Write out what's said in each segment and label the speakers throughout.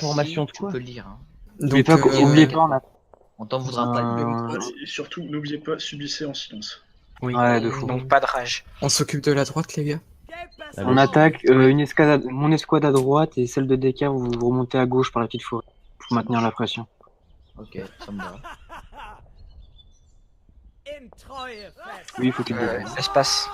Speaker 1: information de
Speaker 2: tu
Speaker 1: quoi?
Speaker 2: peux lire. Hein.
Speaker 3: Donc,
Speaker 4: Oubliez pas,
Speaker 2: On t'en voudra pas.
Speaker 5: Et surtout, n'oubliez pas, subissez en silence.
Speaker 3: oui.
Speaker 4: Ouais, de fou.
Speaker 6: Donc pas de rage.
Speaker 3: On s'occupe de la droite, les gars.
Speaker 4: On attaque une escadre, mon escouade à droite et celle de DK, vous remontez à gauche par la petite forêt pour maintenir la pression.
Speaker 2: Ok, ça me va.
Speaker 4: Oui, il faut qu'il défende.
Speaker 6: Espace.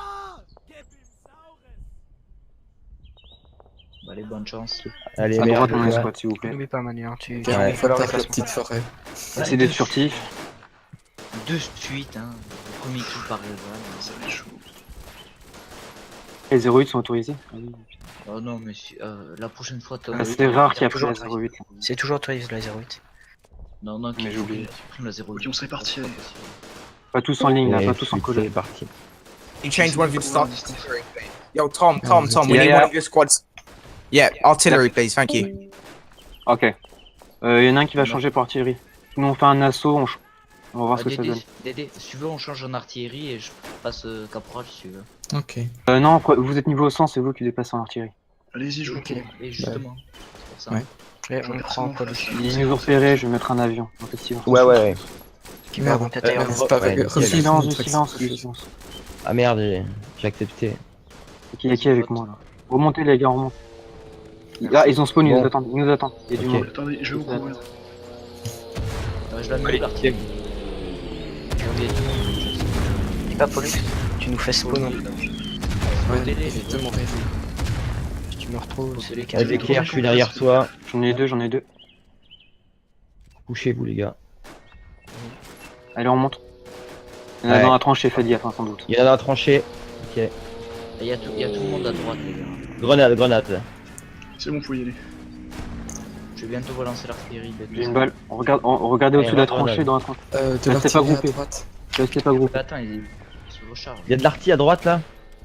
Speaker 2: Bah, allez, bonne chance.
Speaker 1: Allez,
Speaker 4: À droite,
Speaker 1: merde,
Speaker 4: mon
Speaker 1: les gars.
Speaker 4: escouade, s'il vous plaît.
Speaker 6: N'oublie pas Manu, hein, tu
Speaker 3: Ouais,
Speaker 6: il
Speaker 3: on
Speaker 6: faut leur
Speaker 3: tape la
Speaker 6: déplacement.
Speaker 3: petite forêt.
Speaker 4: Essayez d'être furtif.
Speaker 2: De suite, hein. Le premier coup par rival.
Speaker 5: Ça va être chaud.
Speaker 4: Les 08 sont autorisés.
Speaker 2: Oh non, mais la prochaine fois, t'as.
Speaker 4: C'est rare qu'il y a plus
Speaker 6: toujours
Speaker 4: la 08. là.
Speaker 6: C'est toujours autorisé la 08.
Speaker 2: Non, non,
Speaker 4: Mais j'ai oublié.
Speaker 2: supprime la 0.
Speaker 5: Ok, on serait parti, allez.
Speaker 4: Pas tous en ligne, là,
Speaker 1: Allez,
Speaker 4: pas tous en
Speaker 1: c'est
Speaker 4: colonne.
Speaker 1: parti.
Speaker 7: You change one of your stock. Yo, Tom,
Speaker 3: Yeah,
Speaker 7: we need
Speaker 4: yeah.
Speaker 7: one of your squads. Yeah, artillery, please. Thank you.
Speaker 4: Ok. Il y en a un qui va changer pour artillerie. Nous on fait un assaut, on va voir ce que ça donne.
Speaker 2: Dédé, si tu veux, on change en artillerie et je passe caporal si tu veux.
Speaker 3: Ok.
Speaker 4: Non, vous êtes niveau 100, c'est vous qui dépassez en artillerie.
Speaker 5: Allez-y, je vous
Speaker 2: Ok, et justement. C'est pour ça.
Speaker 3: Ouais.
Speaker 6: Et on prend police.
Speaker 4: Ils nous ont repérés, je vais mettre un avion. En festival.
Speaker 1: Ouais.
Speaker 6: Qui va peut-être ailleurs.
Speaker 3: C'est pas
Speaker 1: ouais,
Speaker 3: vrai.
Speaker 1: nickel.
Speaker 4: Silence,
Speaker 3: Refuse,
Speaker 4: silence,
Speaker 3: refuse.
Speaker 4: silence.
Speaker 1: Ah merde, j'ai accepté.
Speaker 4: Ok, il y a qui avec moi là? Remontez les gars, remontez. Là, ils ont spawn, ils
Speaker 1: Bon.
Speaker 4: nous attendent, ils nous attendent. Il y a du
Speaker 1: Ok.
Speaker 4: monde.
Speaker 5: Attendez, je vais vous courir.
Speaker 2: Je la mets où l'artillerie. Il y a du monde.
Speaker 6: Dis pas Pollux, tu nous fais spawn.
Speaker 3: Ouais, exactement.
Speaker 6: Si tu me retrouves, c'est les cas.
Speaker 1: Vas-y, Claire, je suis derrière toi.
Speaker 4: J'en ai deux.
Speaker 1: Couchez-vous, les gars.
Speaker 4: Allez, on monte. Il y en a
Speaker 1: Ouais.
Speaker 4: dans la tranchée, faites gaffe, hein, sans doute.
Speaker 1: Il y en a dans la tranchée. Ok.
Speaker 2: Il y a tout le monde à droite, les gars.
Speaker 1: Grenade.
Speaker 5: C'est bon, vous pouvez y aller.
Speaker 2: Je vais bientôt relancer l'artillerie.
Speaker 4: J'ai une balle. Regardez au-dessus de la
Speaker 1: grenade.
Speaker 4: tranchée, dans la tranchée.
Speaker 3: De
Speaker 4: Restez pas
Speaker 3: l'artillerie à
Speaker 4: groupés.
Speaker 3: droite.
Speaker 4: Restez pas groupés.
Speaker 2: Attends, il se recharge.
Speaker 1: Il y a de l'artillerie à droite là?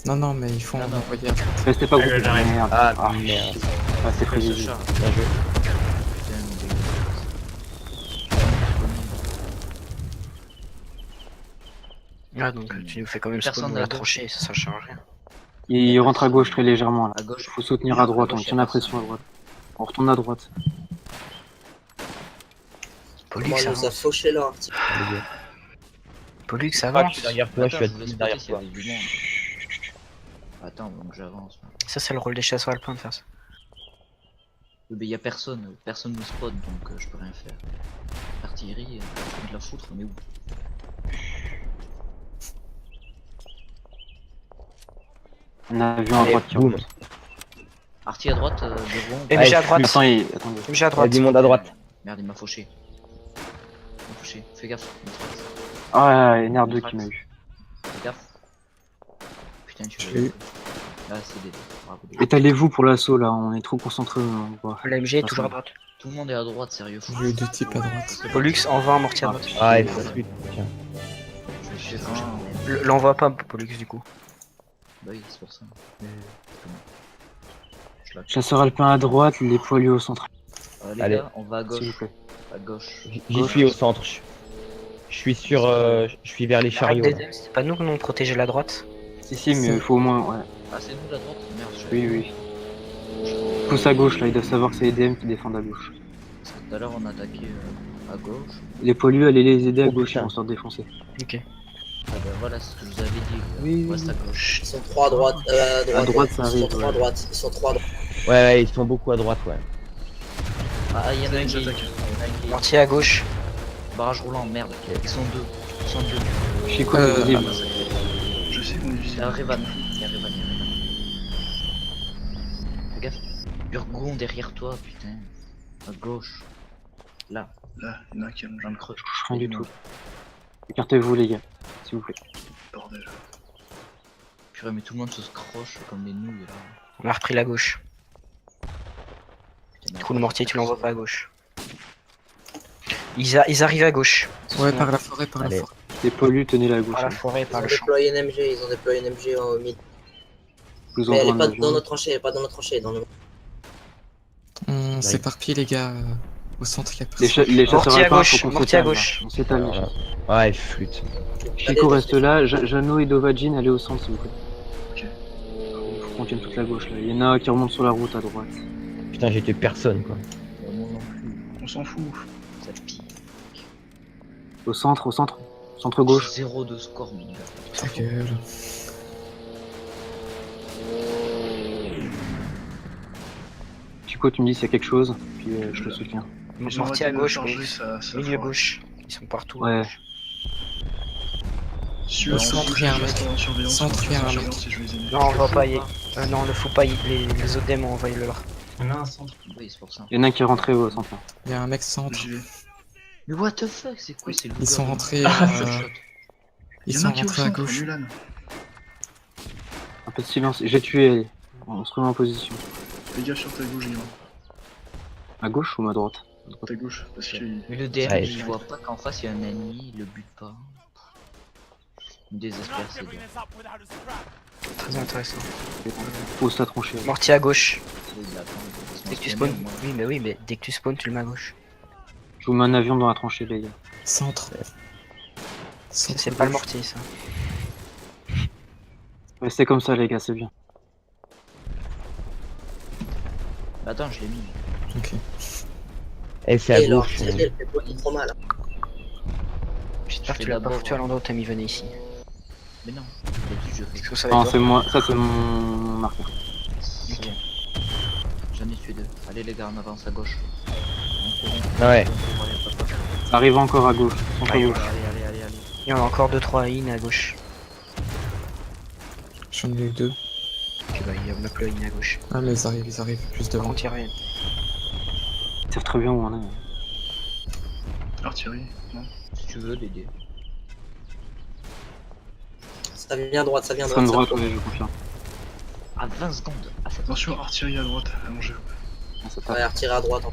Speaker 3: Non, mais il faut en
Speaker 2: non.
Speaker 3: envoyer à droite.
Speaker 4: Restez pas groupés. Merde.
Speaker 1: Ah,
Speaker 4: Ah,
Speaker 1: merde.
Speaker 4: Ah, c'est
Speaker 2: Il se
Speaker 4: prévisible.
Speaker 2: charge.
Speaker 1: Bien joué.
Speaker 2: Putain, mais
Speaker 6: Ah donc tu nous fais quand même
Speaker 2: Personne
Speaker 6: spawn dans
Speaker 2: à
Speaker 6: la
Speaker 2: gauche.
Speaker 6: tranchée, ça change rien.
Speaker 4: Il rentre à gauche très légèrement là.
Speaker 2: à gauche.
Speaker 4: Faut soutenir à droite, on tient la pression à droite. On retourne à droite.
Speaker 6: Pollux
Speaker 8: Comment on nous a
Speaker 6: avance.
Speaker 8: fauché là.
Speaker 6: Pollux
Speaker 1: Ah, je
Speaker 6: avance.
Speaker 1: suis derrière toi, je
Speaker 2: Attends,
Speaker 1: suis
Speaker 2: vous laisse
Speaker 1: derrière
Speaker 2: passer s'il y
Speaker 1: toi.
Speaker 2: avait du monde. Attends, donc j'avance.
Speaker 6: Ça c'est le rôle des chasseurs alpins de faire ça.
Speaker 2: Oui, mais y a personne me spot donc je peux rien faire. L'artillerie, de la foutre, mais où?
Speaker 4: Un avion à
Speaker 1: Allez,
Speaker 4: droite qui
Speaker 1: boum.
Speaker 4: remonte.
Speaker 2: Artillerie à droite, des ronds.
Speaker 6: MG à
Speaker 1: Ouais,
Speaker 6: droite.
Speaker 4: Attends, attendez.
Speaker 6: MG à
Speaker 1: Il y a
Speaker 6: droite.
Speaker 1: du monde à droite.
Speaker 2: Merde, il m'a fauché. Il m'a fauché. Fais gaffe. Mitrax.
Speaker 4: Ah, il y a NR2 qui m'a eu.
Speaker 2: Fais gaffe. Putain, tu
Speaker 3: Je
Speaker 2: l'as
Speaker 3: l'ai
Speaker 2: eu.
Speaker 3: eu.
Speaker 2: Là, c'est des. Bravo, des-
Speaker 4: Étalez-vous pour l'assaut là, on est trop concentrés. On voit.
Speaker 6: L'AMG est toujours à droite.
Speaker 2: Tout le monde est à droite, sérieux.
Speaker 3: J'ai eu deux types à droite.
Speaker 6: Pollux envoie un mortier à droite.
Speaker 1: Ah, il faut plus. Tiens.
Speaker 2: Je vais faucher.
Speaker 6: L'envoie pas Pollux du coup.
Speaker 2: Bah oui, c'est pour ça. Je la-
Speaker 4: Chasseur alpin à droite, les poilus au centre.
Speaker 2: Les
Speaker 1: Allez.
Speaker 2: gars, on va à
Speaker 4: S'il vous
Speaker 2: gauche.
Speaker 4: plaît.
Speaker 2: À gauche.
Speaker 1: J'y suis au centre. Je suis sur. Je suis vers les chariots. là.
Speaker 6: C'est pas nous que nous protégeait la droite.
Speaker 4: Si, mais il faut au moins. Ouais.
Speaker 2: Ah, c'est nous la droite? Merde, je
Speaker 4: Oui. Tous à gauche là, ils doivent savoir que c'est les DM qui défendent à gauche.
Speaker 2: Parce que tout à l'heure, on a attaqué à gauche.
Speaker 4: Les poilus, allez les aider à
Speaker 1: Oh,
Speaker 4: gauche,
Speaker 1: putain.
Speaker 4: ils vont se faire défoncer.
Speaker 6: Ok.
Speaker 2: Ah bah voilà, c'est ce que je vous avais dit.
Speaker 4: Oui,
Speaker 2: On reste à gauche.
Speaker 8: Ils sont trois à droite.
Speaker 4: À droite, ça
Speaker 8: Ils
Speaker 4: arrive,
Speaker 8: sont trois à
Speaker 4: ouais.
Speaker 8: droite. Ils sont trois à droite.
Speaker 1: Ouais, ils sont beaucoup à droite, ouais.
Speaker 2: Ah, il y en a un
Speaker 5: Ils
Speaker 2: qui
Speaker 5: attaquent.
Speaker 6: Mortier à gauche.
Speaker 2: Barrage roulant, merde. Ils sont deux. Ils sont deux.
Speaker 4: Chico,
Speaker 3: Euh,
Speaker 4: vas-y.
Speaker 5: Je sais qu'on est
Speaker 2: Il y
Speaker 5: visible.
Speaker 2: a Revan. Il y a Revan. Fais gaffe. Burgon derrière toi, putain. À gauche. Là,
Speaker 5: Là, il y en a un qui a
Speaker 2: dans le creux.
Speaker 4: Rien du tout. Écartez-vous les gars, s'il vous plaît.
Speaker 5: bordel.
Speaker 2: Purée, mais tout le monde se croche comme des nouilles là.
Speaker 6: On a repris la gauche.
Speaker 2: Putain, mais
Speaker 6: Du coup le mortier tu l'envoies pas à gauche. Ils arrivent à gauche.
Speaker 3: Ouais, par la forêt, par la
Speaker 1: Allez.
Speaker 3: forêt.
Speaker 4: Les pollus, tenez la gauche.
Speaker 6: Par la
Speaker 4: hein.
Speaker 6: forêt,
Speaker 8: Ils
Speaker 6: par
Speaker 8: ont
Speaker 6: le champ.
Speaker 8: déployé une MG. Ils ont déployé une MG au mid.
Speaker 4: Je vous
Speaker 8: Mais elle
Speaker 4: envoie
Speaker 8: est
Speaker 4: un
Speaker 8: pas
Speaker 4: avion.
Speaker 8: dans notre tranchée. Elle est pas dans notre tranchée. Dans le...
Speaker 3: On s'éparpille, les gars. Au centre, il y a
Speaker 4: Les,
Speaker 3: personne.
Speaker 4: les chasseurs
Speaker 6: Mortier à
Speaker 4: alpins,
Speaker 6: gauche,
Speaker 4: faut qu'on
Speaker 6: mortier à
Speaker 4: s'étale,
Speaker 6: gauche.
Speaker 4: là. On s'étale, les chasseurs.
Speaker 1: Ouais, flûte.
Speaker 4: Chico reste là, Jeannot et Dovagin, allez au centre s'il vous plaît.
Speaker 5: Ok.
Speaker 4: Il faut qu'on tienne toute la gauche là. Il y en a qui remontent sur la route à droite.
Speaker 1: Putain, j'ai tué personne, quoi.
Speaker 2: Mon nom.
Speaker 5: On s'en fout.
Speaker 2: Ça pique.
Speaker 4: Au centre, centre gauche.
Speaker 2: 0 de score, mon gars.
Speaker 3: Ta gueule.
Speaker 4: Chico, tu me dis s'il y a quelque chose, puis je te soutiens.
Speaker 5: Ils ont
Speaker 6: Mortier à
Speaker 5: arrêté de
Speaker 6: gauche,
Speaker 5: charger,
Speaker 6: oui.
Speaker 5: ça
Speaker 6: Milieu
Speaker 5: foire.
Speaker 6: gauche. Ils sont partout.
Speaker 4: Ouais.
Speaker 5: Celui-là,
Speaker 3: Au centre,
Speaker 5: en
Speaker 3: il y a un
Speaker 5: reste
Speaker 3: mec.
Speaker 5: en surveillance,
Speaker 3: Centre, il y a un mec.
Speaker 5: si je les ai mis.
Speaker 6: Non, on va pas y... non, le faut pas y... les autres démons, on va y leur.
Speaker 2: Oui, c'est pour ça.
Speaker 4: Il y en a un qui est rentré au centre.
Speaker 3: Il y a un mec centre.
Speaker 5: J'y vais.
Speaker 2: Mais what the fuck, c'est quoi? C'est le
Speaker 3: Ils sont
Speaker 2: gars,
Speaker 3: rentrés.
Speaker 5: Ah,
Speaker 3: Ils
Speaker 5: Il y en
Speaker 3: sont
Speaker 5: a un qui est au
Speaker 3: rentrés à
Speaker 5: centre,
Speaker 3: gauche.
Speaker 5: Mulan.
Speaker 4: Un peu de silence. J'ai tué, allez. On se remet en position.
Speaker 5: Fais gaffe sur ta gauche, Guillaume.
Speaker 4: À gauche ou à droite?
Speaker 5: Ta gauche, parce qu'il
Speaker 2: Mais le DM,
Speaker 1: Ouais.
Speaker 2: il voit pas qu'en face il y a un ennemi, il le bute pas. Il me désespère, c'est bien.
Speaker 6: Très intéressant.
Speaker 4: Pose ta tranchée.
Speaker 6: Mortier à gauche.
Speaker 2: Oui, mais attends, laisse-moi
Speaker 6: Dès que tu
Speaker 2: spawner,
Speaker 6: spawns.
Speaker 2: moi.
Speaker 6: Oui, mais dès que tu spawns, tu le mets à gauche.
Speaker 4: Je vous mets un avion dans la tranchée, les gars.
Speaker 3: Centre. Centre
Speaker 6: C'est pas le
Speaker 3: gauche.
Speaker 6: mortier, ça.
Speaker 4: Restez comme ça, les gars, c'est bien.
Speaker 2: Bah, attends, je l'ai mis.
Speaker 3: Ok.
Speaker 1: Et c'est à
Speaker 8: Et leur
Speaker 1: gauche.
Speaker 8: artillerie, elle fait pas trop mal.
Speaker 6: J'espère
Speaker 2: Je
Speaker 6: que tu
Speaker 2: fais
Speaker 6: l'as pas
Speaker 2: d'abord,
Speaker 6: foutu à l'endroit où t'as mis venez ici.
Speaker 2: Mais non, d'habitude je fais.
Speaker 6: Parce que ça va
Speaker 4: Non,
Speaker 6: être
Speaker 4: c'est moi, ça c'est mon marqueur.
Speaker 2: C'est bon. J'en ai tué 2. Allez les gars, on avance à gauche. On court.
Speaker 1: Ouais.
Speaker 4: Ça arrive encore à gauche, centre
Speaker 2: Allez,
Speaker 4: gauche.
Speaker 2: allez.
Speaker 6: Il y en a encore 2-3 in à gauche.
Speaker 3: J'en ai eu 2.
Speaker 6: Puis bah, il y en a plus in à gauche.
Speaker 3: Ah, mais ils arrivent plus devant.
Speaker 6: On tire rien.
Speaker 4: Ils savent très bien où on est.
Speaker 5: Artillerie, non.
Speaker 2: Si tu veux, Dédé.
Speaker 8: Ça vient à droite, ça vient à
Speaker 4: Extrême
Speaker 8: droite.
Speaker 4: droite, ouais, je confirme.
Speaker 2: À 20 secondes. Ah, ça
Speaker 5: Attention, artillerie à droite, allongez-vous.
Speaker 4: Ah, ça
Speaker 8: Ça
Speaker 4: tape.
Speaker 8: va retirer à droite.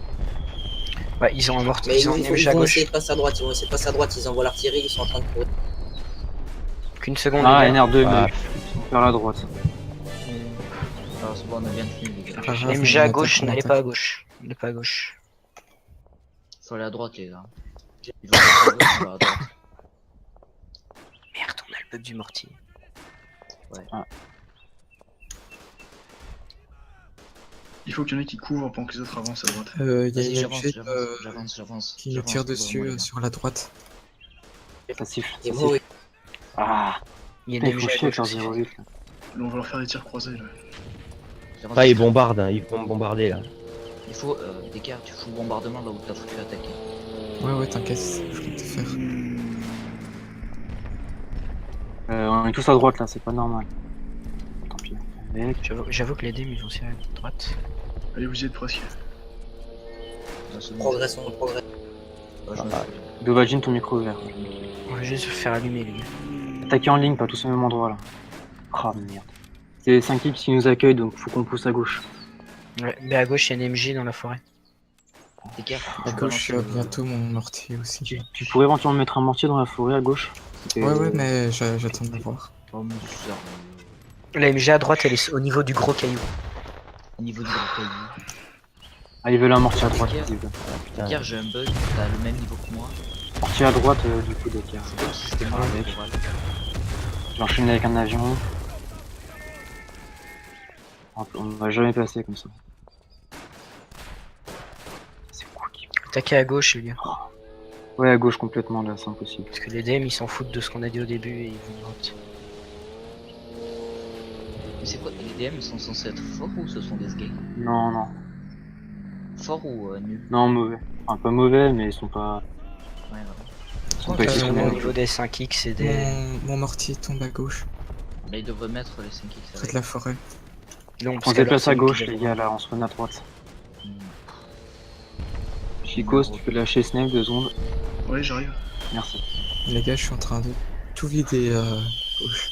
Speaker 6: Bah, ils ont un mortier.
Speaker 8: Mais
Speaker 6: Ils ont un
Speaker 8: ils
Speaker 6: MG à
Speaker 8: vont
Speaker 6: gauche.
Speaker 8: essayer de passer à droite, ils vont essayer de passer à droite, ils envoient l'artillerie, ils sont en train de courir.
Speaker 6: Qu'une seconde,
Speaker 4: Ah,
Speaker 6: les gars.
Speaker 4: NR2,
Speaker 1: Ah.
Speaker 4: mais vers la droite.
Speaker 2: Alors c'est bon, on a bien fini les gars.
Speaker 3: Pas grave,
Speaker 6: MG
Speaker 3: on
Speaker 6: à
Speaker 3: attaque,
Speaker 6: gauche,
Speaker 3: on
Speaker 6: n'allez
Speaker 3: attaque.
Speaker 6: pas à gauche. N'allez pas à gauche.
Speaker 2: Faut aller à droite les gars. Ils vont à gauche, on va à droite.
Speaker 6: Merde, on a le bug du mortier.
Speaker 5: Il faut qu'il y en ait qui couvrent pendant que les autres avancent à droite.
Speaker 3: Il y a
Speaker 2: Vas-y,
Speaker 3: une
Speaker 2: j'avance,
Speaker 3: MG
Speaker 2: j'avance.
Speaker 3: qui nous tire dessus sur la droite.
Speaker 4: Ça siffle,
Speaker 8: Et
Speaker 4: ça
Speaker 8: moi, oui.
Speaker 4: siffle. Ah,
Speaker 6: Il y a
Speaker 4: putain,
Speaker 6: une
Speaker 4: il faut
Speaker 6: MG à
Speaker 4: chier avec
Speaker 6: gauche
Speaker 4: leur
Speaker 6: aussi.
Speaker 4: 08 là.
Speaker 5: Là, on va leur faire des tirs croisés, là.
Speaker 1: Ah, ils bombardent, hein, ils vont bombarder là.
Speaker 2: Il faut, Descartes, tu fous le bombardement là où t'as foutu attaquer.
Speaker 3: Ouais, t'inquiète, je vais te faire.
Speaker 4: On est tous à droite là, c'est pas normal. Tant pis. Mec,
Speaker 6: J'avoue que les DM ils vont tirer à droite.
Speaker 5: Allez, vous y êtes presque.
Speaker 2: Là, c'est bon.
Speaker 8: Progressons, progressons.
Speaker 2: Ouais, je me
Speaker 1: Ah.
Speaker 2: fais.
Speaker 4: Dovagine ton micro ouvert.
Speaker 6: On va juste se faire allumer, les gars.
Speaker 4: Attaquer en ligne, pas tous au même endroit là. Oh merde. C'est 5X qui nous accueillent donc faut qu'on pousse à gauche.
Speaker 6: Ouais, mais à gauche, il y a une MG dans la forêt.
Speaker 2: Descartes,
Speaker 3: À
Speaker 2: tu
Speaker 3: gauche, il y a
Speaker 2: balances le-
Speaker 3: bientôt mon mortier aussi.
Speaker 4: Tu pourrais éventuellement mettre un mortier dans la forêt à gauche.
Speaker 3: Ouais, mais j'attends de voir.
Speaker 2: Oh, mais c'est ça.
Speaker 6: La MG à droite, elle est au niveau du gros caillou.
Speaker 2: Au niveau du gros caillou.
Speaker 4: Ah, ils veulent un mortier à droite.
Speaker 2: Descartes.
Speaker 4: ils veulent.
Speaker 1: Ah, putain.
Speaker 2: Descartes, j'ai un bug, t'as le même niveau que moi.
Speaker 4: Mortier à droite du coup d'écart.
Speaker 2: C'est comme si c'était moi
Speaker 4: Ah, mec.
Speaker 2: latéral.
Speaker 4: J'enchaîne avec un avion. On va jamais passer comme ça. C'est quoi qui...
Speaker 6: Attaquez à gauche, les gars.
Speaker 4: Ouais, à gauche complètement là, c'est impossible.
Speaker 6: Parce que les DM ils s'en foutent de ce qu'on a dit au début et ils vont droite.
Speaker 2: Mais c'est quoi, les DM ils sont censés être forts ou ce sont des gays?
Speaker 4: Non, non.
Speaker 2: Forts ou nuls?
Speaker 4: Non, mauvais. Enfin, pas mauvais, mais ils sont pas...
Speaker 2: Ouais, voilà.
Speaker 4: Ils sont
Speaker 6: De
Speaker 4: pas
Speaker 6: toute façon,
Speaker 4: exceptionnels.
Speaker 6: au niveau des 5X et des.
Speaker 3: Mon mortier tombe à gauche,
Speaker 2: Là, ils devraient mettre les 5x.
Speaker 3: près de la forêt.
Speaker 6: Non,
Speaker 4: On
Speaker 6: parce
Speaker 4: se
Speaker 6: que là,
Speaker 4: déplace
Speaker 6: c'est
Speaker 4: à
Speaker 6: nous qui
Speaker 4: gauche
Speaker 6: devons-
Speaker 4: les gars là, on se remet à droite.
Speaker 2: Hmm.
Speaker 4: Chico, si tu peux lâcher Snake 2 secondes.
Speaker 5: Ouais, j'arrive.
Speaker 4: Merci.
Speaker 3: Les gars, je suis en train de tout vider gauche.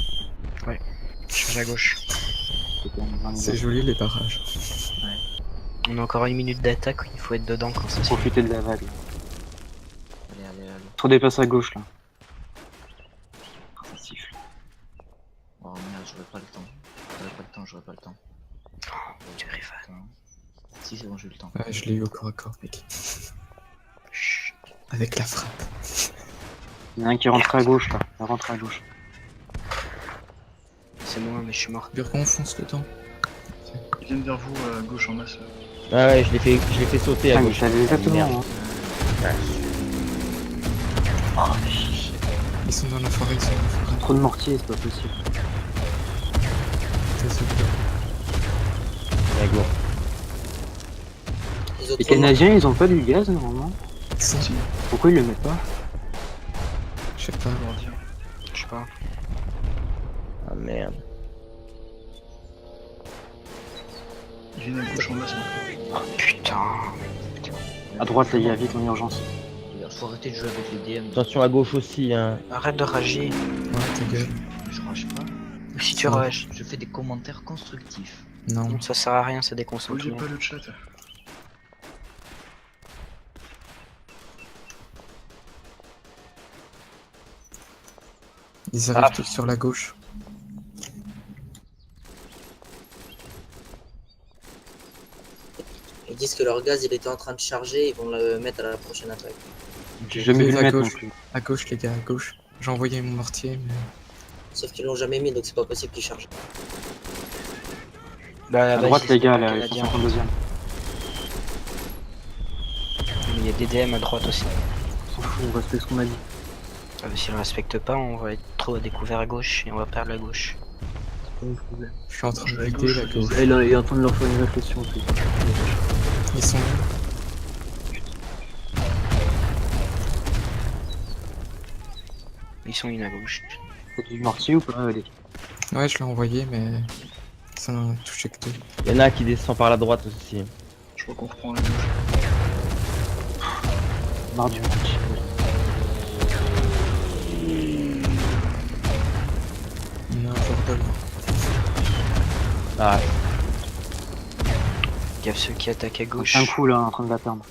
Speaker 6: Je change à gauche.
Speaker 4: C'est quand même 22.
Speaker 3: C'est joli les barrages.
Speaker 6: On a encore une minute d'attaque, il faut être dedans quand ça se fait.
Speaker 4: Profiter de la vague.
Speaker 2: Allez.
Speaker 4: Se redéplace à gauche là. Ça siffle.
Speaker 2: Oh merde, j'aurais pas le temps. J'aurais pas le temps.
Speaker 6: Tu arrives à-
Speaker 2: Attends. Si, c'est bon, j'ai eu le temps.
Speaker 3: Ouais, je l'ai eu au corps à corps, mec.
Speaker 6: Chut.
Speaker 3: Avec la frappe.
Speaker 4: Il y en a un qui rentre à gauche là. Il rentre à gauche.
Speaker 6: C'est moi, mais je suis mort.
Speaker 3: Burgon, fonce dedans.
Speaker 5: Ils viennent vers vous à gauche en masse.
Speaker 1: Ah ouais, je l'ai fait sauter à
Speaker 4: Putain, mais
Speaker 1: gauche.
Speaker 4: je savais exactement.
Speaker 1: Merde.
Speaker 4: Hein.
Speaker 3: Ils sont dans la forêt, ils sont dans la forêt.
Speaker 4: Trop de mortiers, c'est pas possible.
Speaker 3: Désolé.
Speaker 1: Ouais, go.
Speaker 8: Les autres
Speaker 4: Les Canadiens, ils ont pas du gaz normalement.
Speaker 3: Si,
Speaker 4: Pourquoi ils le mettent pas?
Speaker 3: je sais pas.
Speaker 6: Je sais pas.
Speaker 1: Ah merde.
Speaker 5: Ils viennent à gauche en masse.
Speaker 6: Putain.
Speaker 4: À droite, les gars, vite en urgence.
Speaker 2: Faut arrêter de jouer avec les DM.
Speaker 1: Attention à gauche aussi, hein.
Speaker 6: Arrête de rager.
Speaker 3: Ouais, ta gueule.
Speaker 2: Je rage pas.
Speaker 6: Si tu rages.
Speaker 2: Je fais des commentaires constructifs.
Speaker 3: Non.
Speaker 6: Ça sert à rien, ça déconcentre.
Speaker 5: Oubliez pas le chat.
Speaker 3: Ils arrivent tous sur la gauche.
Speaker 8: Ils disent que leur gaz il était en train de charger, ils vont le mettre à la prochaine attaque.
Speaker 4: J'ai jamais vu
Speaker 3: à
Speaker 4: le mettre non
Speaker 3: gauche.
Speaker 4: plus.
Speaker 3: À gauche, les gars, à gauche. J'ai envoyé mon mortier, mais.
Speaker 8: Sauf qu'ils l'ont jamais mis donc c'est pas possible qu'ils chargent.
Speaker 6: Bah,
Speaker 4: À droite, les gars, là, ils sont 52ème.
Speaker 6: Il y a des DM à droite aussi.
Speaker 4: On s'en fout, on respecte ce qu'on a dit.
Speaker 6: S'ils ne respectent pas, on va être trop à découvert à gauche et on va perdre la gauche.
Speaker 3: Je suis en train de
Speaker 5: À
Speaker 3: vider
Speaker 5: gauche,
Speaker 3: la gauche.
Speaker 4: Et là, il est en train de leur faire une réflexion aussi.
Speaker 3: Ils sont où?
Speaker 6: Ils sont une à gauche.
Speaker 4: T'as du mortier ou pas, les gars?
Speaker 3: Ouais, je l'ai envoyé, mais ça n'a touché que deux.
Speaker 1: Il y en a qui descend par la droite aussi.
Speaker 5: Je crois qu'on reprend la gauche.
Speaker 4: Marre du mortier.
Speaker 3: N'importe quoi.
Speaker 1: Ah,
Speaker 6: Gaffe ceux qui attaquent à gauche.
Speaker 4: Un coup là, en train de la perdre.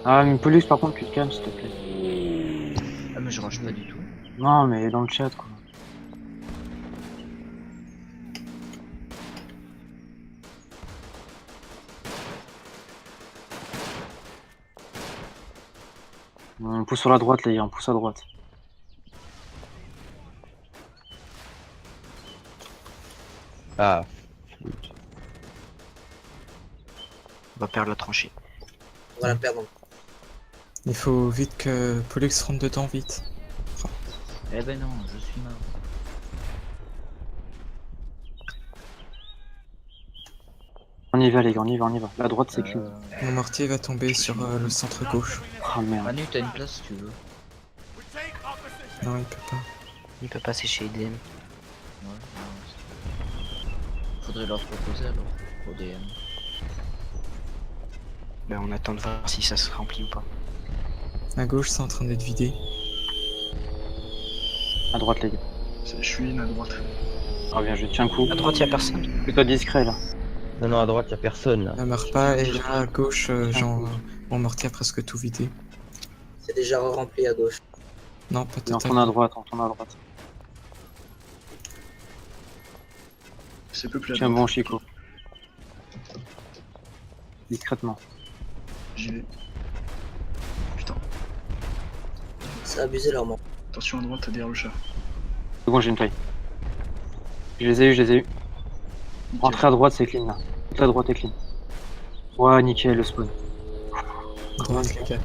Speaker 4: Ah, mais Pollux, par contre, tu te calmes, s'il te plaît.
Speaker 2: Ah mais je rage pas du tout.
Speaker 4: Non, mais dans le chat, quoi. On pousse sur la droite, les gars, on pousse à droite.
Speaker 1: ah.
Speaker 6: On va perdre la tranchée.
Speaker 8: On va la perdre.
Speaker 3: Il faut vite que Pollux rentre dedans, vite.
Speaker 2: Eh ben non, je suis mort.
Speaker 4: On y va, les gars, on y va, on y va. La droite, c'est clean.
Speaker 3: Mon mortier va tomber sur le centre gauche.
Speaker 4: Ah merde.
Speaker 2: Manu, t'as une place si tu veux.
Speaker 3: Non, il peut pas.
Speaker 6: Il peut pas sécher les DM.
Speaker 2: Ouais, non, faudrait leur proposer alors, au DM.
Speaker 6: Bah, on attend de voir si ça se remplit ou pas.
Speaker 3: À gauche, c'est en train d'être vidé.
Speaker 4: À droite, les gars.
Speaker 5: Je suis une à droite.
Speaker 4: Reviens, je tiens un coup.
Speaker 6: À droite, y a personne.
Speaker 4: Fais-toi discret, là.
Speaker 1: Non, non, à droite, y a personne là.
Speaker 3: La meurt pas, et là, à gauche, mon mortier a presque tout vidé.
Speaker 8: C'est déjà rempli à gauche.
Speaker 3: Non, pas
Speaker 4: Et on tourne à
Speaker 3: totalement.
Speaker 4: droite, on tourne à droite.
Speaker 5: C'est peuplé à
Speaker 4: Tiens
Speaker 5: droite.
Speaker 4: bon, Chico. Discrètement.
Speaker 5: J'y vais. Putain.
Speaker 8: C'est abusé leur mort.
Speaker 5: Attention à droite, t'as derrière le chat.
Speaker 4: C'est bon, j'ai une taille. Je les ai eu, je les ai eu. Rentrez à droite, c'est clean là. Toute la droite est clean. Ouais, nickel, le spawn.
Speaker 3: Droite, les gars.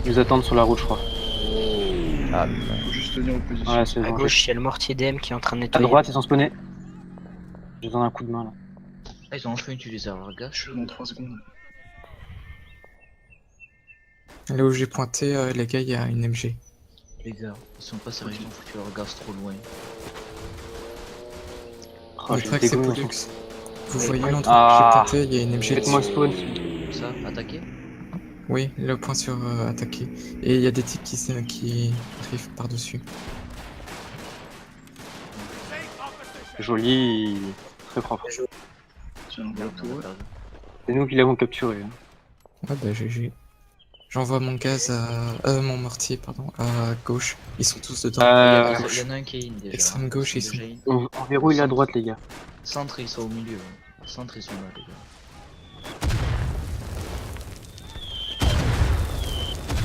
Speaker 4: Ils nous attendent sur la route, je crois.
Speaker 1: Ah,
Speaker 5: Faut juste tenir aux positions.
Speaker 4: Ouais, c'est
Speaker 6: À
Speaker 4: bon.
Speaker 6: gauche, il y a le mortier DM qui est en train de
Speaker 4: À
Speaker 6: nettoyer.
Speaker 4: droite, ils sont spawnés. Je donne un coup de main là.
Speaker 2: Ah, ils ont enfin utilisé leur gaz.
Speaker 5: Je suis dans 3 secondes.
Speaker 3: Là où j'ai pointé, les gars, il y a une MG.
Speaker 2: Les gars, ils sont pas sérieusement foutu leur gaz trop loin.
Speaker 4: Oh,
Speaker 3: Le
Speaker 4: j'ai
Speaker 3: track,
Speaker 4: le
Speaker 3: c'est
Speaker 4: dégoût,
Speaker 3: Pollux. Vous
Speaker 2: Ouais.
Speaker 3: voyez l'endroit
Speaker 4: Ah.
Speaker 3: où j'ai pointé, il y a une MG
Speaker 4: Faites-moi
Speaker 3: dessus.
Speaker 4: spawn.
Speaker 2: Comme ça, attaquer.
Speaker 3: Oui, le point sur attaquer. Et il y a des types qui arrivent par-dessus.
Speaker 4: Joli. Très propre.
Speaker 8: Bien joué.
Speaker 5: Tiens, on va
Speaker 2: Merde,
Speaker 5: tout.
Speaker 2: on a perdu.
Speaker 4: C'est nous qui l'avons capturé. Hein.
Speaker 3: Ouais, bah GG. J'envoie mon gaz à... mon mortier, pardon, à gauche. Ils sont tous dedans.
Speaker 2: Il y
Speaker 4: Euh,
Speaker 2: en a un qui est in déjà.
Speaker 3: Extrême gauche, ils sont-
Speaker 2: déjà in.
Speaker 4: on verrouille la droite, les gars.
Speaker 2: Centre, ils sont au milieu. Centre, ils sont là, les gars.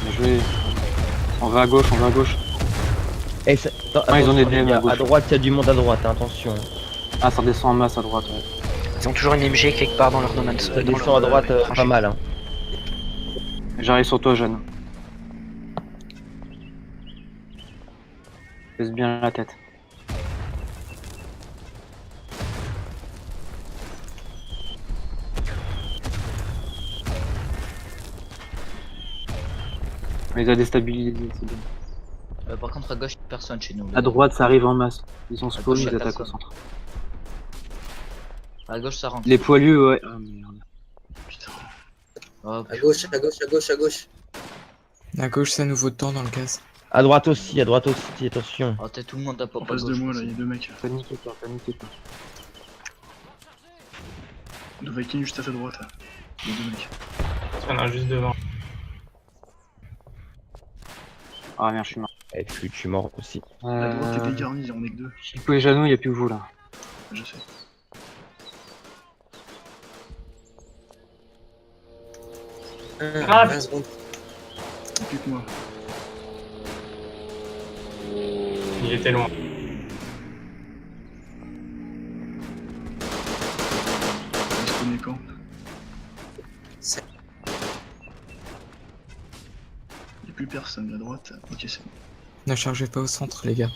Speaker 4: Bien joué. On va à gauche, on va à gauche.
Speaker 1: Eh, ça... attends,
Speaker 4: Ah, ils ont des
Speaker 1: attention,
Speaker 4: DM
Speaker 1: les gars,
Speaker 4: à gauche.
Speaker 1: à droite, y a du monde à droite, hein, attention.
Speaker 4: Ah, ça redescend en masse à droite. Ouais.
Speaker 6: Ils ont toujours une MG quelque part dans leur domaine.
Speaker 1: Ça descend à droite pas mal. Hein.
Speaker 4: J'arrive sur toi, jeune. Baisse bien la tête. On les a déstabilisés, c'est bien.
Speaker 2: Par contre, à gauche, personne chez nous.
Speaker 4: À droite, ça arrive en masse. Ils ont
Speaker 2: À
Speaker 4: spawn,
Speaker 2: gauche,
Speaker 4: ils
Speaker 2: y a
Speaker 4: attaquent au
Speaker 2: personne.
Speaker 4: centre.
Speaker 2: À gauche, ça rentre.
Speaker 4: Les poilus, ouais. Ah merde.
Speaker 5: Putain.
Speaker 2: Hop.
Speaker 8: À gauche, à gauche, à gauche, à gauche.
Speaker 3: À gauche, c'est à nouveau dedans dans le gaz.
Speaker 1: À droite aussi, attention.
Speaker 2: Oh, t'es tout le monde à pop
Speaker 5: En
Speaker 2: à
Speaker 5: face de
Speaker 2: gauche.
Speaker 5: moi, là, il y a 2 mecs.
Speaker 4: Paniquez pas, paniquez pas.
Speaker 5: Le Viking juste à ta droite, là. Il y a 2 mecs.
Speaker 9: Il y en a juste devant.
Speaker 4: Ah merde, je suis mort.
Speaker 1: Et puis je suis mort aussi.
Speaker 5: À droite, t'es dégarni, on est que 2.
Speaker 4: Chico et Jeannot, il n'y a plus que vous là.
Speaker 5: Je sais.
Speaker 9: Ah,
Speaker 8: 20 secondes.
Speaker 5: Plus que moi.
Speaker 9: Il était loin.
Speaker 5: Il se connaît quand? Il n'y a plus personne à droite. Ok, c'est bon.
Speaker 3: Ne chargez pas au centre, les gars.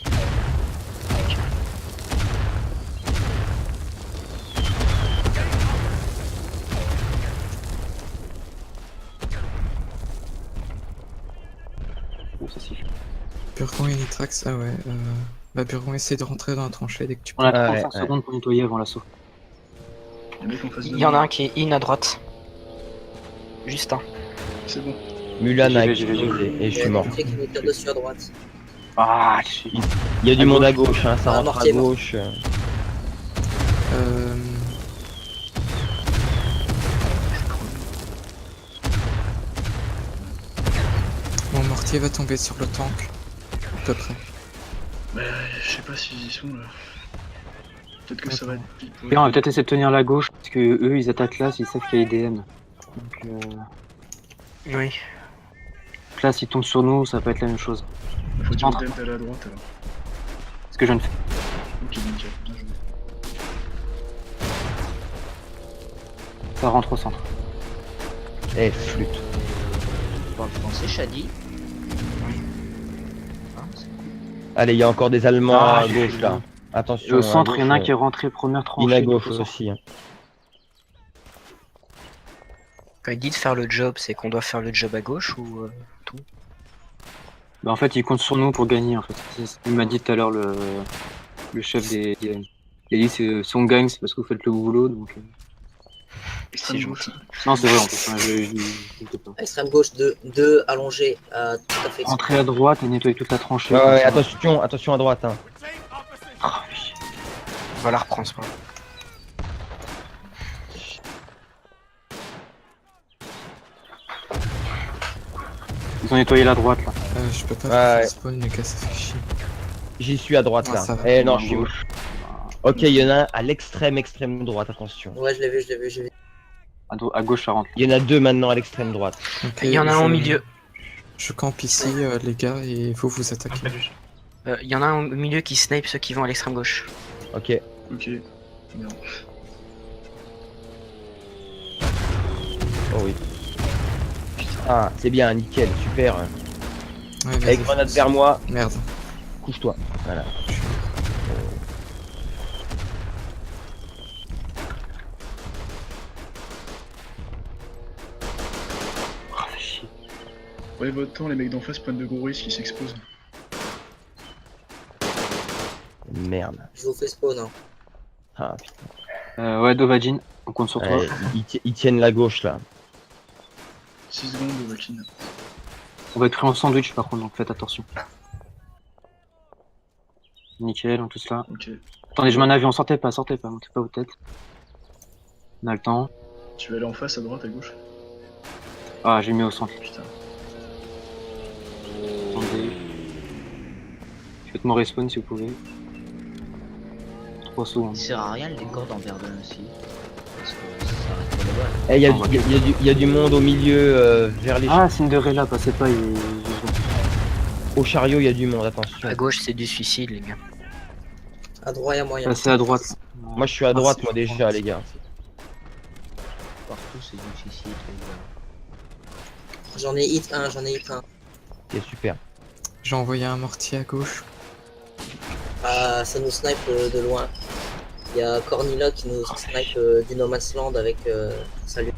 Speaker 4: Oh, ça siffle.
Speaker 3: Burgon et Nitrax, ah ouais. Bah, Burgon, essaie de rentrer dans la tranchée dès que tu peux.
Speaker 4: On a
Speaker 1: Ouais,
Speaker 4: 35
Speaker 1: ouais.
Speaker 4: secondes pour nettoyer avant l'assaut.
Speaker 5: Il y a un mec en face de
Speaker 6: Il y en a
Speaker 5: moi.
Speaker 6: un qui est in à droite. Juste un.
Speaker 5: C'est bon.
Speaker 1: Mulan a
Speaker 4: J'y vais.
Speaker 1: explosé et je
Speaker 8: Il y
Speaker 1: suis
Speaker 8: a
Speaker 1: mort.
Speaker 8: un qui nous tire dessus à droite.
Speaker 4: Ah, je suis...
Speaker 1: Il y a du
Speaker 4: À
Speaker 1: monde à
Speaker 4: gauche.
Speaker 1: gauche, hein, ça
Speaker 8: Ah,
Speaker 1: rentre à
Speaker 8: mortier, mort.
Speaker 1: gauche.
Speaker 3: Euh... Mon mortier va tomber sur le tank. À peu près.
Speaker 5: Bah, je sais pas s'ils y sont là. Peut-être que ça va être pile pour
Speaker 4: Et on va peut-être essayer de tenir la gauche, parce que eux ils attaquent là, ils savent qu'il y a IDM. Donc
Speaker 6: Oui.
Speaker 4: là, s'ils tombent sur nous, ça peut être la même chose.
Speaker 5: Faut dire
Speaker 4: Entre.
Speaker 5: IDM d'aller à droite alors.
Speaker 4: Ce que je viens de faire.
Speaker 5: Ok, nickel. Bien joué.
Speaker 4: Ça rentre au centre.
Speaker 1: Eh, flûte.
Speaker 2: Tu parles français, Shadi? Ah, c'est cool.
Speaker 1: Allez, il y a encore des Allemands
Speaker 4: Ah,
Speaker 1: à
Speaker 4: j'ai
Speaker 1: gauche
Speaker 4: fait
Speaker 1: là. Attention.
Speaker 4: Et au centre,
Speaker 1: à
Speaker 4: il y en a un
Speaker 1: gauche,
Speaker 4: qui est rentré première tranchée.
Speaker 1: Il est à gauche
Speaker 4: au centre.
Speaker 1: aussi. Hein.
Speaker 6: Quand il dit de faire le job, c'est qu'on doit faire le job à gauche ou
Speaker 4: Bah, en fait, il compte sur nous pour gagner en fait. C'est ce qu'il m'a dit tout à l'heure le chef des IDM. Il a dit si on gagne, c'est parce que vous faites le boulot. Donc...
Speaker 5: Extrême gauche.
Speaker 4: Non, c'est vrai en plus. Hein, je sais pas.
Speaker 8: Extrême gauche, 2 allongés, tout à fait.
Speaker 4: Rentrer à droite et nettoyer toute la tranchée.
Speaker 1: Ouais,
Speaker 4: comme
Speaker 1: ouais,
Speaker 4: ça.
Speaker 1: attention à droite. Hein.
Speaker 4: Ah, oui.
Speaker 6: on va la reprendre ce moment.
Speaker 4: Ils ont nettoyé la droite là.
Speaker 3: Je peux pas
Speaker 1: Ouais,
Speaker 3: faire
Speaker 1: ouais.
Speaker 3: spawn, les gars, ça fait chier.
Speaker 1: J'y suis à droite
Speaker 3: Ah,
Speaker 1: là.
Speaker 3: ça va.
Speaker 1: Eh non,
Speaker 4: À
Speaker 1: je suis.
Speaker 4: gauche.
Speaker 1: Ok, il y en a un à l'extrême droite, attention.
Speaker 8: Ouais, je l'ai vu, je l'ai vu, j'ai vu.
Speaker 4: À gauche, ça rentre.
Speaker 1: Il y en a 2 maintenant à l'extrême droite.
Speaker 3: Ok,
Speaker 6: Il y en a un au milieu.
Speaker 3: Je campe ici, les gars, et vous attaquez.
Speaker 6: Il y en a un au milieu qui snipe ceux qui vont à l'extrême gauche.
Speaker 1: Ok.
Speaker 5: Ok. Merde.
Speaker 1: Oh oui. Ah, c'est bien, nickel, super.
Speaker 3: Ouais, vas-y.
Speaker 1: Avec grenade vers moi,
Speaker 3: Merde.
Speaker 1: couche-toi. Voilà.
Speaker 4: Ah, fais chier.
Speaker 5: Prenez votre temps, les mecs d'en face prennent de gros risques, ils s'exposent.
Speaker 1: Merde.
Speaker 8: Je vous fais spawn. Hein.
Speaker 1: Ah,
Speaker 4: Ouais, Dovadin, on compte sur toi.
Speaker 1: ouais, ils tiennent la gauche là.
Speaker 5: 6 secondes de Valkyrie.
Speaker 4: On va être pris en sandwich par contre, donc faites attention. Nickel, on est tous là.
Speaker 5: Ok.
Speaker 4: Attendez, je mets un avion, sortez pas, montez pas vos têtes. On a le temps.
Speaker 5: Tu vas aller en face, à droite, à gauche?
Speaker 4: Ah, j'ai mis au centre.
Speaker 5: Putain.
Speaker 4: Attendez. Faites-moi respawn si vous pouvez. 3 secondes.
Speaker 2: Il sert à rien le décor dans Verdun aussi. Parce que ça arrête pas les balles.
Speaker 1: Eh, il y a du monde au milieu, vers les
Speaker 4: Ah, Cinderella, passez pas,
Speaker 1: au chariot, il y a du monde, attention.
Speaker 6: À gauche, c'est du suicide, les gars.
Speaker 8: À droite, il y a moyen.
Speaker 4: Passez à droite.
Speaker 1: Moi, je suis à droite, moi, déjà, les gars.
Speaker 2: Partout c'est difficile.
Speaker 8: J'en ai hit un, j'en ai hit un.
Speaker 1: Ok, super.
Speaker 3: J'ai envoyé un mortier à gauche.
Speaker 8: Ah, ça nous snipe de loin. Il y a Cornilla qui nous snipe du No Man's Land avec salut.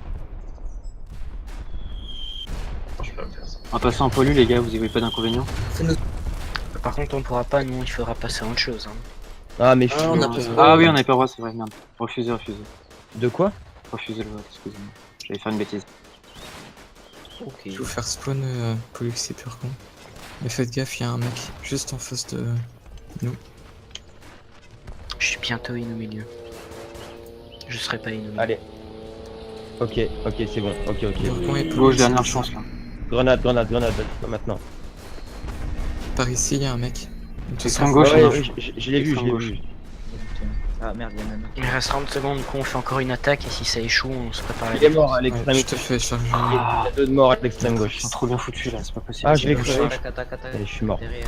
Speaker 9: Je peux pas faire ça.
Speaker 4: On va passer en polu, les gars, vous y voyez pas d'inconvénient?
Speaker 8: Fais-nous.
Speaker 6: Par contre, on pourra pas, nous, il faudra passer à autre chose. Hein.
Speaker 1: Ah, mais
Speaker 8: Ah, on a pas-
Speaker 4: Ah oui, on avait pas le droit, c'est vrai, merde. Refusez.
Speaker 1: De quoi?
Speaker 4: Refusez le vote, excusez-moi. J'allais faire une bêtise.
Speaker 2: Ok.
Speaker 3: Je vais vous faire spawn Pollux et pur con. Mais faites gaffe, il y a un mec juste en face de nous.
Speaker 6: Je suis bientôt in au milieu. Je serai pas in au milieu.
Speaker 1: Allez. Ok, c'est bon. Ok.
Speaker 3: Burgon et
Speaker 4: Gauche,
Speaker 3: Pollux,
Speaker 4: dernière
Speaker 3: c'est
Speaker 4: chance
Speaker 3: ça.
Speaker 4: là.
Speaker 1: Grenade, vas-y, pas maintenant.
Speaker 3: Par ici, il y a un mec. De toute
Speaker 4: Extrême
Speaker 3: façon,
Speaker 4: gauche,
Speaker 1: Ouais,
Speaker 4: non.
Speaker 1: je l'ai vu,
Speaker 4: Extrême gauche.
Speaker 2: Ah merde, il y en a un autre.
Speaker 6: Il reste 30 secondes, du coup on fait encore une attaque et si ça échoue, on se prépare à la
Speaker 1: Il est mort à
Speaker 3: ouais,
Speaker 1: l'extrême
Speaker 3: je te fais charger.
Speaker 1: Il y a 2 de morts à l'extrême gauche.
Speaker 4: Ils sont trop bien foutus là, c'est pas possible.
Speaker 1: Ah, je vais
Speaker 3: gauche.
Speaker 1: crever.
Speaker 2: Attaque.
Speaker 1: Allez, je suis mort.
Speaker 2: Derrière.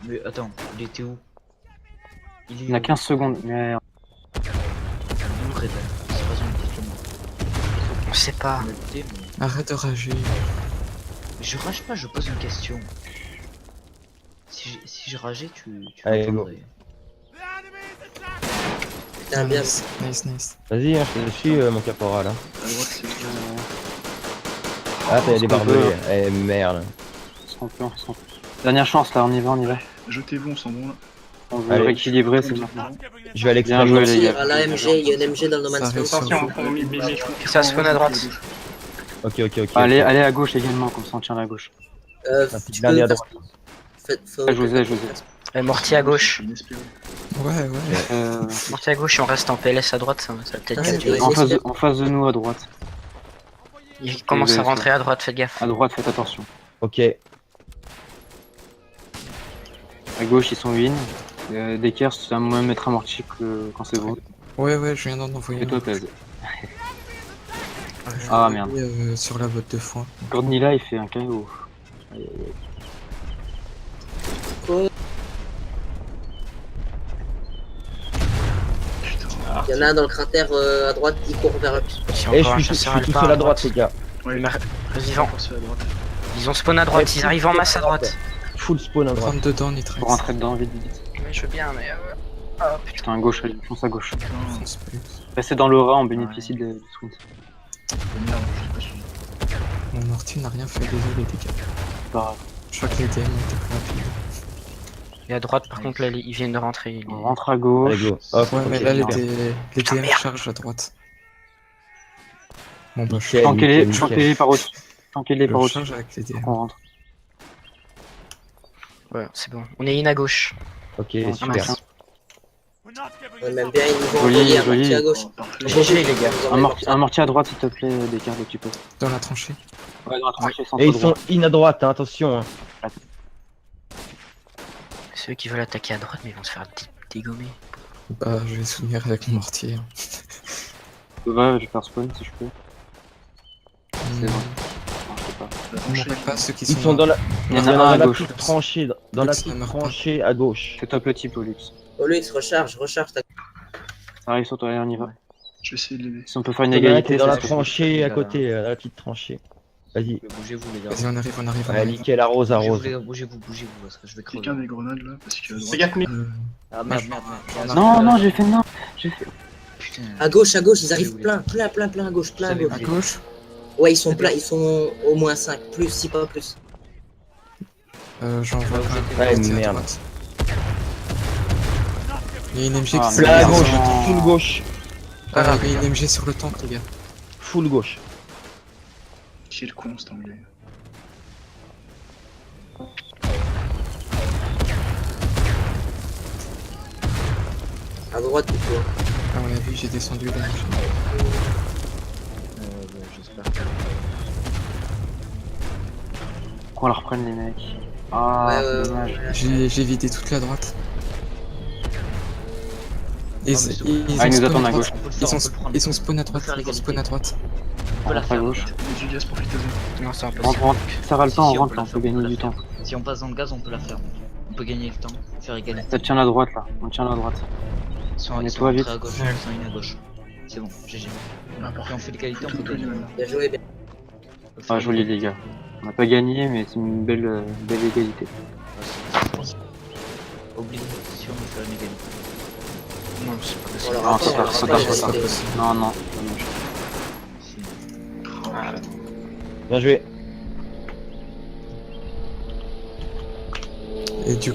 Speaker 2: Mais attends, il était où?
Speaker 4: Il y a 15 secondes, mais
Speaker 2: Où, Red? C'est pas une question.
Speaker 6: On sait pas.
Speaker 2: Je me le dis, mais-
Speaker 3: Arrête de rager.
Speaker 2: Je rage pas, je pose une question. Si je rageais, tu
Speaker 1: Allez,
Speaker 2: m'entendrais.
Speaker 8: Putain, bien.
Speaker 3: Nice.
Speaker 1: Vas-y, je te suis, mon caporal. Hein.
Speaker 5: À droite, c'est
Speaker 1: Ah, t'as des
Speaker 4: qu'on peut.
Speaker 1: barbelés. Eh, merde.
Speaker 4: on peut. Dernière chance là, on y va.
Speaker 5: jetez-vous, on s'en bon là.
Speaker 4: On veut
Speaker 1: Allez.
Speaker 4: rééquilibrer, c'est maintenant.
Speaker 1: Je vais à
Speaker 4: Bien
Speaker 1: l'extrême
Speaker 4: joué,
Speaker 1: gauche.
Speaker 4: les gars.
Speaker 8: À l'AMG, il y a une MG dans le No Man's
Speaker 3: Ça
Speaker 8: Land.
Speaker 3: reste
Speaker 9: Attention,
Speaker 6: Ça spawn à droite.
Speaker 1: Ok.
Speaker 4: Allez à gauche également, comme ça on tient la gauche.
Speaker 1: Un petit
Speaker 8: Tu
Speaker 1: dernier à
Speaker 8: peux
Speaker 1: droite.
Speaker 8: faire...
Speaker 4: Je vous ai.
Speaker 6: Mortier à gauche.
Speaker 5: Inespéré.
Speaker 3: Ouais.
Speaker 6: Mortier à gauche et on reste en PLS à droite, ça va peut-être
Speaker 8: Ah,
Speaker 6: capturer.
Speaker 8: ouais.
Speaker 4: En face de nous à droite.
Speaker 6: Il commence à rentrer à droite, faites gaffe.
Speaker 4: À droite, faites attention.
Speaker 1: Ok.
Speaker 4: À gauche, ils sont win. Decker, c'est à moi de mettre un mortier quand c'est bon.
Speaker 3: Ouais, je viens d'en envoyer
Speaker 4: Et toi,
Speaker 3: un.
Speaker 4: Pez. Ah merde.
Speaker 3: Sur la botte de foin.
Speaker 4: Cornilla, il fait un KO.
Speaker 8: Il y en a un dans le cratère à droite, il court vers eux.
Speaker 6: Si
Speaker 1: Eh,
Speaker 6: encore un
Speaker 1: je suis
Speaker 6: chasseur
Speaker 1: tout
Speaker 6: alpin
Speaker 1: seul à droite, les gars.
Speaker 5: Ouais,
Speaker 6: Vivant.
Speaker 5: force à droite.
Speaker 6: Ils ont spawn à droite, ils arrivent en masse à droite.
Speaker 1: Full spawn à droite.
Speaker 3: Rentre dedans, Nitrax.
Speaker 4: Pour rentrer dedans, vite.
Speaker 6: Mais je veux bien, mais.
Speaker 4: Putain, à gauche, allez, fonce à gauche.
Speaker 5: Putain,
Speaker 3: Fonce Pollux.
Speaker 4: Restez dans l'aura, on bénéficie du sprint.
Speaker 5: merde, je sais pas si.
Speaker 3: Mon mortier n'a rien fait, désolé les gars.
Speaker 4: Pas grave.
Speaker 3: Je crois que les DM étaient plus rapides.
Speaker 6: Et à droite, par contre, là, ils viennent de rentrer.
Speaker 4: On rentre à gauche.
Speaker 1: Allez, go. Hop,
Speaker 3: Ouais, mais là,
Speaker 1: super.
Speaker 3: les DM chargent à droite. Bon, bah,
Speaker 1: Nickel.
Speaker 4: Flanquez-les par au-dessus. Flanquez-les par
Speaker 3: je
Speaker 4: au-dessus.
Speaker 3: charge avec les DM.
Speaker 4: On rentre.
Speaker 6: Ouais, c'est bon. On est in à gauche.
Speaker 1: Ok,
Speaker 4: Ah,
Speaker 1: super.
Speaker 4: machin.
Speaker 8: On aime bien, ils nous ont
Speaker 4: Joli,
Speaker 8: envoyé un
Speaker 4: joli.
Speaker 8: mortier à gauche.
Speaker 6: GG, les gars.
Speaker 8: Ils ont envoyé
Speaker 4: Un mortier à droite, s'il te plaît, Decker, dès que tu peux.
Speaker 3: Dans la tranchée.
Speaker 4: Ouais, dans la tranchée, centre
Speaker 1: Et ils
Speaker 4: droit.
Speaker 1: sont in à droite, hein, attention. Hein.
Speaker 6: Ceux qui veulent attaquer à droite, mais ils vont se faire dégommer.
Speaker 3: Bah, je vais soutenir avec mon mortier.
Speaker 4: Ouais, je vais faire spawn si je peux.
Speaker 3: Hmm.
Speaker 4: bon. Non, je sais pas.
Speaker 3: On mourrait pas ceux qui
Speaker 1: Ils
Speaker 3: sont
Speaker 1: sont dans la,
Speaker 4: Il y en
Speaker 1: dans
Speaker 4: a un à
Speaker 1: la
Speaker 4: gauche.
Speaker 1: petite tranchée, dans la
Speaker 3: Lux ne
Speaker 1: petite
Speaker 3: meurt pas.
Speaker 1: tranchée à gauche.
Speaker 4: C'est top le type, Olux.
Speaker 8: Pollux, recharge ta...
Speaker 4: Ça arrive sur toi, allez, on y va.
Speaker 5: Je vais essayer de l'aider.
Speaker 4: Si on peut faire une
Speaker 1: Il y en a un qui
Speaker 4: égalité,
Speaker 1: est dans la
Speaker 4: ça serait-
Speaker 1: tranchée à
Speaker 2: Voilà.
Speaker 1: côté, dans la petite tranchée. Vas-y.
Speaker 2: Bougez-vous, les gars.
Speaker 3: Vas-y, on arrive.
Speaker 1: Ouais, nickel, arrose.
Speaker 2: Bougez-vous, les gars, bougez-vous, parce que je vais
Speaker 5: Quelqu'un
Speaker 2: crever.
Speaker 5: des grenades là, parce qu'il y a à
Speaker 9: Fais
Speaker 5: droite.
Speaker 9: gaffe, mais.
Speaker 2: Ah merde.
Speaker 4: Non, j'ai fait non. J'ai fait.
Speaker 2: Putain.
Speaker 8: À gauche, ils arrivent plein à gauche, plein à gauche.
Speaker 3: À gauche.
Speaker 8: Ouais, ils sont plein, ils sont au moins 5, plus, si pas plus.
Speaker 3: J'envoie un
Speaker 1: Ouais,
Speaker 3: mortier à
Speaker 1: merde.
Speaker 3: droite. Il y a une MG
Speaker 4: Ah,
Speaker 3: qui
Speaker 1: Plein à
Speaker 4: merde.
Speaker 1: gauche,
Speaker 4: Non.
Speaker 1: full gauche.
Speaker 3: Il y a une MG sur le tank, les gars.
Speaker 1: Full gauche.
Speaker 5: Qui est le con cet anglais?
Speaker 8: À droite, du coup.
Speaker 3: À mon avis, j'ai descendu la MG.
Speaker 2: J'espère.
Speaker 4: Qu'on la reprenne, les mecs. Ah,
Speaker 8: Ouais,
Speaker 4: c'est dommage.
Speaker 3: J'ai vidé toute la droite.
Speaker 2: mais
Speaker 3: Ils
Speaker 2: c'est
Speaker 3: ont
Speaker 2: bon.
Speaker 4: Ah, ils nous
Speaker 3: spawn
Speaker 4: attendent à
Speaker 3: droite.
Speaker 4: gauche.
Speaker 2: On peut le faire, on peut le prendre.
Speaker 3: Ils sont spawn à droite.
Speaker 2: faire
Speaker 3: Ils ont
Speaker 2: l'égalité.
Speaker 3: spawn à droite.
Speaker 2: On peut la
Speaker 4: À
Speaker 2: faire.
Speaker 4: gauche.
Speaker 5: Les Gigas, profitez-en.
Speaker 6: Non, ça va pas.
Speaker 4: Rentre. Ça va le temps,
Speaker 2: Si,
Speaker 4: on
Speaker 2: on peut
Speaker 4: rentre,
Speaker 2: la
Speaker 4: on
Speaker 2: faire,
Speaker 4: peut
Speaker 2: on peut
Speaker 4: gagner
Speaker 2: la
Speaker 4: du
Speaker 2: faire.
Speaker 4: temps.
Speaker 2: Si on passe dans le gaz, on peut la faire. On peut gagner le temps, faire égalité.
Speaker 4: Ça tient la droite là, on tient la droite.
Speaker 2: Ils sont
Speaker 4: nettoie
Speaker 2: rentrés
Speaker 4: vite.
Speaker 2: à gauche, ils sont in à gauche. C'est bon, GG. Si on fait l'égalité, on peut gagner.
Speaker 8: Bien joué, bien.
Speaker 4: Ah joli les gars. On n'a pas gagné mais c'est une belle égalité.
Speaker 2: Oublie si on veut faire une égalité.
Speaker 6: Non, c'est pas
Speaker 8: On
Speaker 6: possible.
Speaker 8: leur
Speaker 4: Non,
Speaker 8: a
Speaker 4: ça
Speaker 8: pas- on
Speaker 4: part,
Speaker 8: leur a
Speaker 4: ça
Speaker 8: pas
Speaker 4: part,
Speaker 8: géré.
Speaker 4: ça part. Non, non, dommage.
Speaker 2: Si.
Speaker 1: Bien joué.
Speaker 3: Et du